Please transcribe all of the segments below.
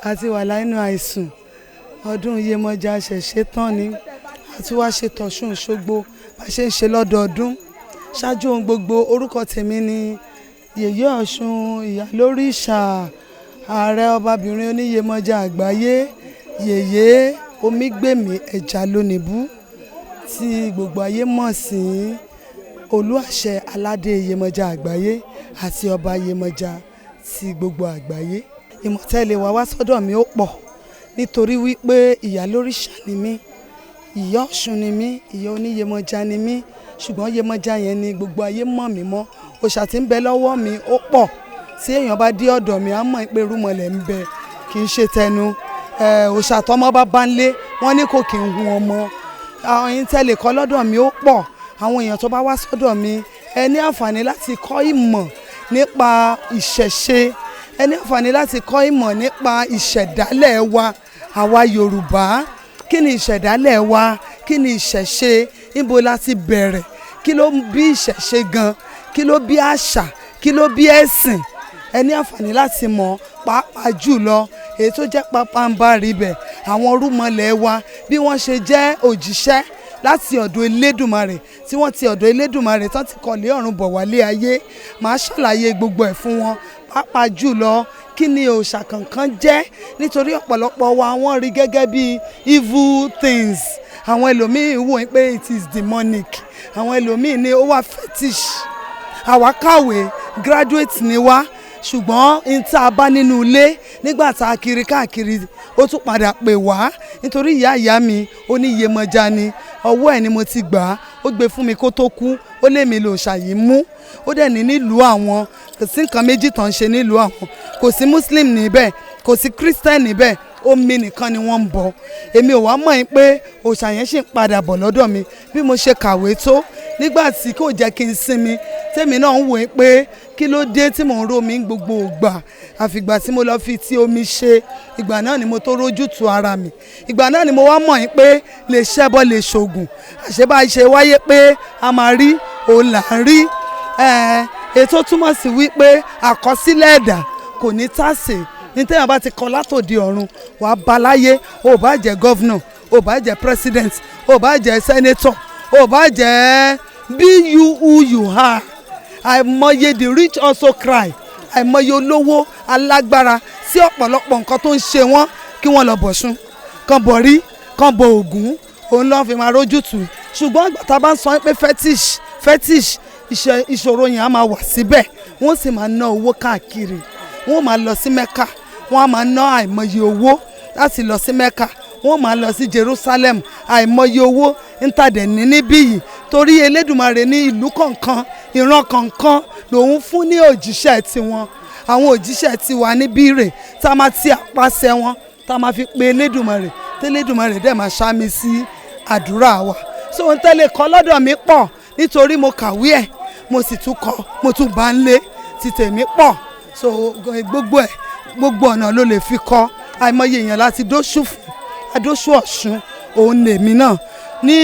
àti wà nínú àìsùn ọdún Yemoja ṣẹ̀ṣẹ̀ tán ni àti wá ṣe t'Ọ̀ṣun Òṣogbo bá ṣe ń ṣe lọ́dọọdún. Ṣáájú ohun gbogbo, orúkọ tèmi ni Yèyé Ọ̀ṣun Ìyálórìṣà ààrẹ ọbabìnrin oníyèmọjà àgbáyé Yeye Omigbemi Ejalonibu tí gbogbo ayé mọ̀ sí olúàṣẹ Alade Yemoja Agbaye àti ọba Yemoja ti gbogbo àgbáyé. Ìmọ̀tẹ́lẹ̀ wá sọ́dọ̀ mi ó pọ̀ nítorí wípé ìyálórìṣà ni mí, ìyá Ọ̀ṣun ni mí, ìyá oníyèmọjà ni mí, ṣùgbọ́n Yemoja yẹn ni gbogbo ayé mọ̀ mí mọ́. Òòṣà tí ń bẹ lọ́wọ́ mi ó pọ̀, tí èèyàn bá dé ọ̀dọ̀ mi á mọ̀ pé rúmọlẹ̀ ń bẹ, kì í ṣe tẹnu. Òòṣà tọmọ bá ń lé wọ́n ní kò kì í hun ọmọ. Àwọn ìtẹ́lẹ̀ kọ́ lọ́dọ̀ mi ó pọ̀. Àwọn èèyàn tó bá wá sọ́dọ̀ mi ẹ ní àǹfààní láti kọ́ ìmọ̀ nípa ìṣẹ̀ṣe, ẹ ní àǹfààní láti kọ́ ìmọ̀ nípa ìṣẹ̀dálẹ̀ wa àwa Yorùbá. Kí ni ìṣẹ̀dálẹ̀ wa? Kí ni ìṣẹ̀ṣe? Níbo la ti bẹ̀rẹ̀? Kí ló bí ìṣẹ̀ṣe gan? Kí ló bí àṣà? Kí ló bí ẹ̀sìn? Ẹ ní àǹfààní láti mọ̀, pàápàá jùlọ èyí tó jẹ́ pàpàǹbarì bẹ̀ àwọn orúmọlẹ̀ wa bí wọ́n ṣe jẹ́ òjíṣẹ́ láti ọ̀dọ̀ Elédùmarè, tí wọ́n ti ọ̀dọ̀ Elédùmarè tán ti kọ̀lé ọ̀run bọ̀ wálé ayé. Màá ṣàlàyé gbogbo ẹ̀ fún wọn, pàápàá jùlọ kí ni òòṣà kankan jẹ́, nítorí ọ̀pọ̀lọpọ̀ wa wọ́n rí gẹ́gẹ́ bí evil things. Àwọn ẹlòmíín wò pé it is demonic, àwọn ẹlòmíín ní ó wà fetish. Àwa kàwé, graduate ni wá, ṣùgbọ́n n tá a bá nínú ilé nígbà tá a kiri káàkiri ó tún padà pè wá, nítorí ìyá mi ó ní Yemoja ni, ọwọ́ ẹ̀ ni mo ti gbà á, ó gbé fún mi kó tó kú, ó lé mi lòòṣà yìí mú. Ó dẹ̀ ní nílùú àwọn kò sí nǹkan méjì tán ṣe nílùú àwọn, kò sí Muslim níbẹ̀, kò sí Christian níbẹ̀, omi nìkan ni wọ́n ń bọ. Èmi ò wá mọ̀ pé òòṣà yẹn ṣì ń padà bọ̀ lọ́dọ̀ mi bí mo ṣe kàwé tó, nígbà tí kò jẹ́ kí n sinmi, tèmi náà ń wò pé kí ló dé tí mò ń romi gbogbo ìgbà, àfìgbà tí mo lọ fi ti omi ṣe, ìgbà náà ni mo tó rójú tu ara mi. Ìgbà náà ni mo wá mọ̀ pé lè ṣẹbọ lè ṣògùn, àṣebá ṣe wáyé pé a máa rí òun là ń rí. Ètò túmọ̀ sí wípé àkọsílẹ̀ ẹ̀dá kò ní tàsé, ní téèyàn bá ti kọ látòdì ọ̀run wàá bá láyé. Ó bá jẹ́ gọ́vnọ̀, ó bá jẹ́ president, ó bá jẹ́ senator, ó bá jẹ́ be you who you are. Àìmọye the rich also cry, àìmọye olówó alágbára sí ọ̀pọ̀lọpọ̀ nǹkan tó ń ṣe wọ́n kí wọ́n lọ bọ̀ṣun, kan bọ̀ rí, kan bọ Ògún, òun lọ́ọ́ fi máa rójú tù. Ṣùgbọ́n ìgbà tá a bá ń sọ pé fetish ìṣòro yẹn á máa wà síbẹ̀, wọ́n sì máa ná owó káàkiri, wọ́n máa lọ sí Mẹ́kà, wọ́n á máa ná àìmọye owó láti lọ sí Mẹ́kà, wọ́n máa lọ sí Jerusalem, àìmọye owó ń tàdé ní níbí yìí, torí Elédùmarè ní ìlú kọ̀ọ̀kan ìran kọ̀ọ̀kan lòun fún ní òjíṣẹ́ tiwọn. Àwọn òjíṣẹ́ tiwa níbí rè tá a máa ti àpàṣẹ wọn tá a máa fi pe Elédùmarè, tẹ́lẹ̀dùmarè dẹ̀ máa ṣámi sí àdúrà wa. So ohun tẹ́lẹ̀ kọ́ lọ́dọ̀ mi pọ̀, nítorí mo kàwé ẹ̀, mo sì tún kọ́, mo tún bá ń lé, ti tèmi pọ̀. So gbogbo ọ̀nà ló lè fi kọ́. Àìmọye èèyàn láti dóṣù fún, adóṣù Ọ̀ṣun, òun lèmi náà ní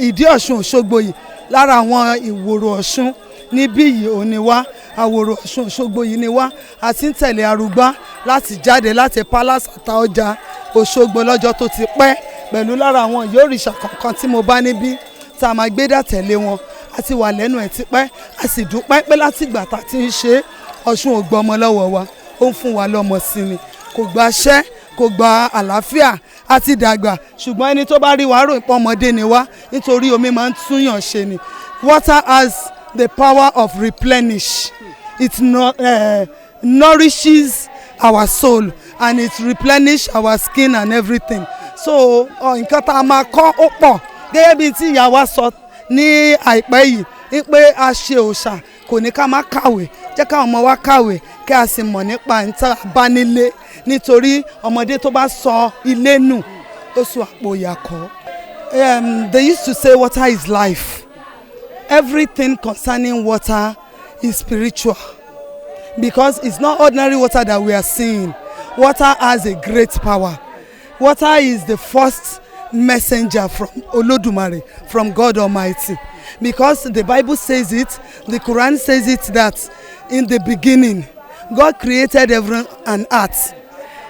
ìdí Ọ̀ṣun Òṣogbo yìí. Lára àwọn ìwòrò Ọ̀ṣun níbí yìí òun ni wá, àwòrò Ọ̀ṣun Òṣogbo yìí ni wá. A ti ń tẹ̀lé arúgbá láti jáde láti palace Àtaọjà Òṣogbo lọ́jọ́ tó ti pẹ́, pẹ̀lú lára àwọn ìyá òrìṣà kọ̀ọ̀kan tí mo bá níbí tá a máa gbé dà tẹ̀lé wọn. A ti wà lẹ́nu ẹ̀ tipẹ́, a sì dúpẹ́ pé láti ìgbà tá a ti ń ṣe Ọ̀ṣun ò gbọ́ ọmọ lọ́wọ́ wa, ó ń fún wa lọ́mọ sí ni, kò gbaṣẹ́, kò gba àlàáfíà, a ti dàgbà, ṣùgbọ́n ẹni tó bá rí wa rò pé ọmọdé ni wá, nítorí omi máa ń túyàn ṣe ni. Water has the power of replenish. It nourishes our soul and it replenish our skin and everything. So nǹkan tá a máa kọ́ ó pọ̀, gẹ́gẹ́ bí tí ìyá wa sọ ní àìpẹ́ yìí pé a ṣe òòṣà kò ní ká má kàwé, jẹ́ káwọn ọmọ wa kàwé kí a sì mọ̀ nípa ìta abánilé, nítorí ọmọdé tó bá sọ ilé nù ó sọ àpò ìyàkọ́. They used to say water is life. Everything concerning water is spiritual, because it's not ordinary water that we are seeing. Water has a great power. Water is the first messenger from Olodumare, from God Almighty, because the Bible says it, the Quran says it, that in the beginning God created heaven and earth,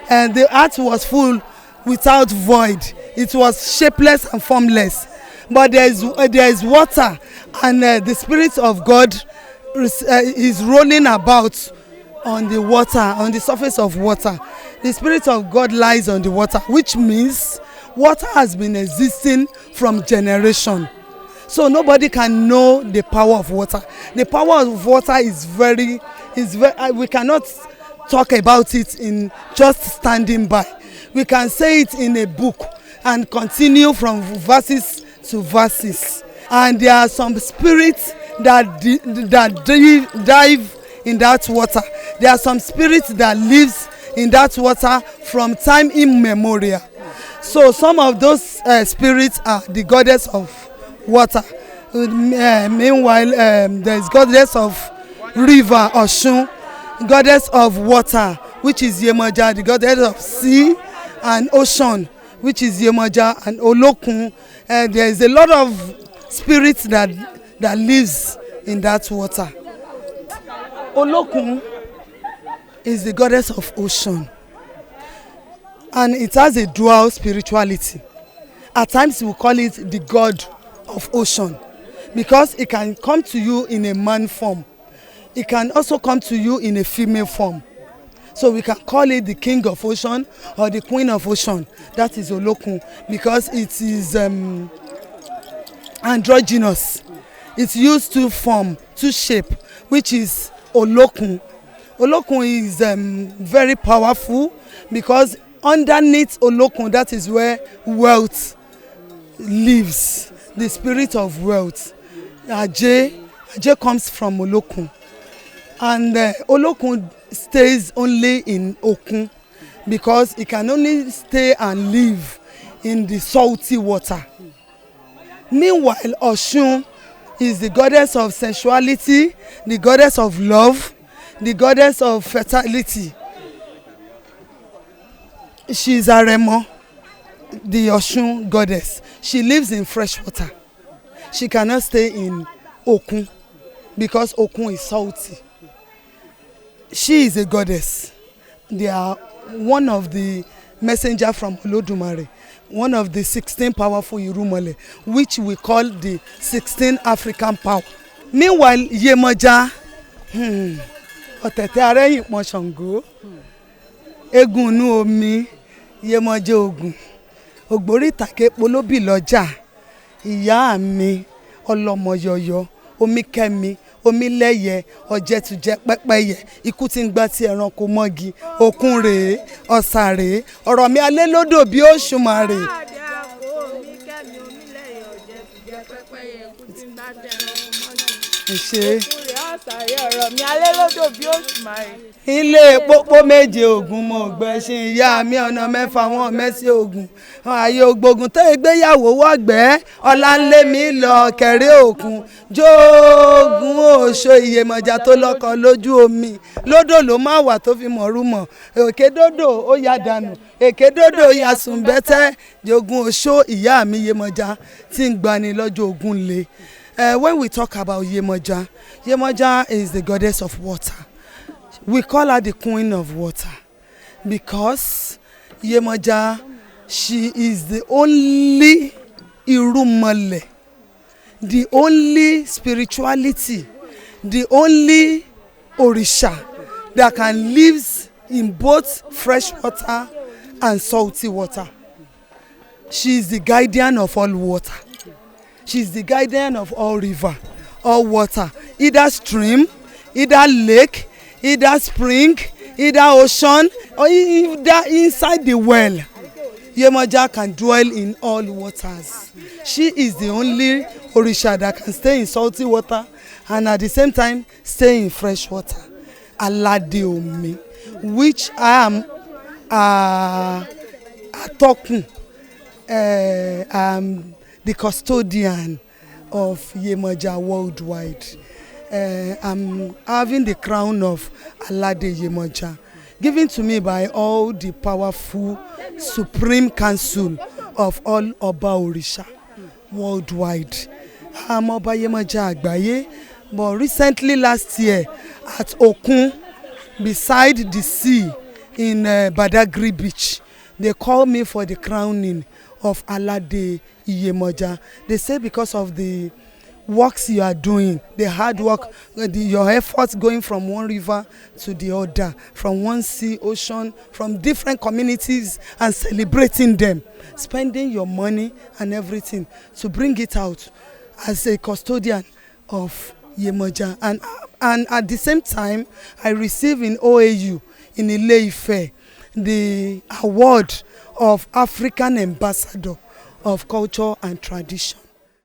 and the earth was full without void. It was shapeless and formless. But there is water, and the Spirit of God is rolling about on the water, on the surface of water. The Spirit of God lies on the water, which means water has been existing from generation. So nobody can know the power of water. The power of water is very we cannot talk about it in just standing by. We can say it in a book and continue from verses to verses. And there are some spirits that dive in that water. There are some spirits that lives in that water from time immemorial. So some of those spirits are the goddess of water. Meanwhile, there is goddess of river, Oshun, goddess of water, which is Yemoja, the goddess of sea and ocean, which is Yemoja, and Olokun. There is a lot of spirits that lives in that water. Olokun is the goddess of ocean, and it has a dual spirituality. At times we call it the god of ocean, because it can come to you in a man form. It can also come to you in a female form. So we can call it the king of ocean or the queen of ocean. That is Olokun, because it is androgynous. It's used to form, to shape, which is Olokun. Olokun is very powerful, because underneath Olokun, that is where wealth lives, the spirit of wealth. Aje comes from Olokun, and Olokun stays only in Okun, because it can only stay and live in the salty water. Meanwhile, Oshun is the goddess of sensuality, the goddess of love, the goddess of fertility. She is Aremo, the Oshun goddess. She lives in fresh water. She cannot stay in Okun, because Okun is salty. She is a goddess. They are one of the messenger from Olodumare, one of the 16 powerful Irumole, which we call the 16 African power. Meanwhile, Yemoja, ọ̀tẹ̀tẹ̀ arẹ́yìn pọn Ṣàngó, egun inú omi, Yemoja ogun, ògbórí ìtàkè polóbì lọ́jà, ìyá mi, ọlọ́mọyọyọ, Omikemi, Omileye, ọ̀jẹ̀tùjẹ pẹ́pẹ́yẹ, ikú tí ń gbá tí ẹranko mọ́gi, òkun rèé, ọ̀sà rèé, ọ̀rọ̀ mi alẹ́ lódò bí Òṣùmàrè. Ilé pópó méje Ògùn mo gbẹ̀ṣin ìyá mi ọ̀nà mẹ́fà wọn mẹ́sì Ògùn ayé ògbógun tó ìgbéyàwó wọ́gbẹ́ ọ̀lànlé mi lọ kẹ̀rẹ́ òkun jóògùn òṣò Iyèmọ̀jà tó lọ́kọ lójú omi lódò ló má wà tó fi mọ̀rú mọ̀ èké dódò ó yá dànù èké dódò yá sùn bẹ́tẹ́ jogun òṣò ìyá mi Iyèmọ̀jà tí ń gbani lọ́jọ́ ogun lé. When we talk about Yemoja, Yemoja is the goddess of water. We call her the queen of water because Yemoja, she is the only Irumole, the only spirituality, the only Orisha that can live in both fresh water and salty water. She is the guardian of all water. She is the guardian of all river, all water, either stream, either lake, either spring, either ocean, or either inside the well. Yemoja can dwell in all waters. She is the only Orisha that can stay in salty water and at the same time stay in fresh water. Alade Omi, which I am Atokun. The custodian of Yemoja worldwide. I'm having the crown of Alade Yemoja, given to me by all the powerful Supreme Council of all Oba Orisha worldwide. I'm Oba Yemoja Agbaye, but recently last year at Okun, beside the sea, in Badagry Beach. They called me for the crowning of Alade Yemoja. They say because of the works you are doing, the hard work, your efforts going from one river to the other, from one sea, ocean, from different communities, and celebrating them, spending your money and everything to bring it out as a custodian of Yemoja. And at the same time, I received in OAU in Ile-Ife the award of African Ambassador of Culture and Tradition.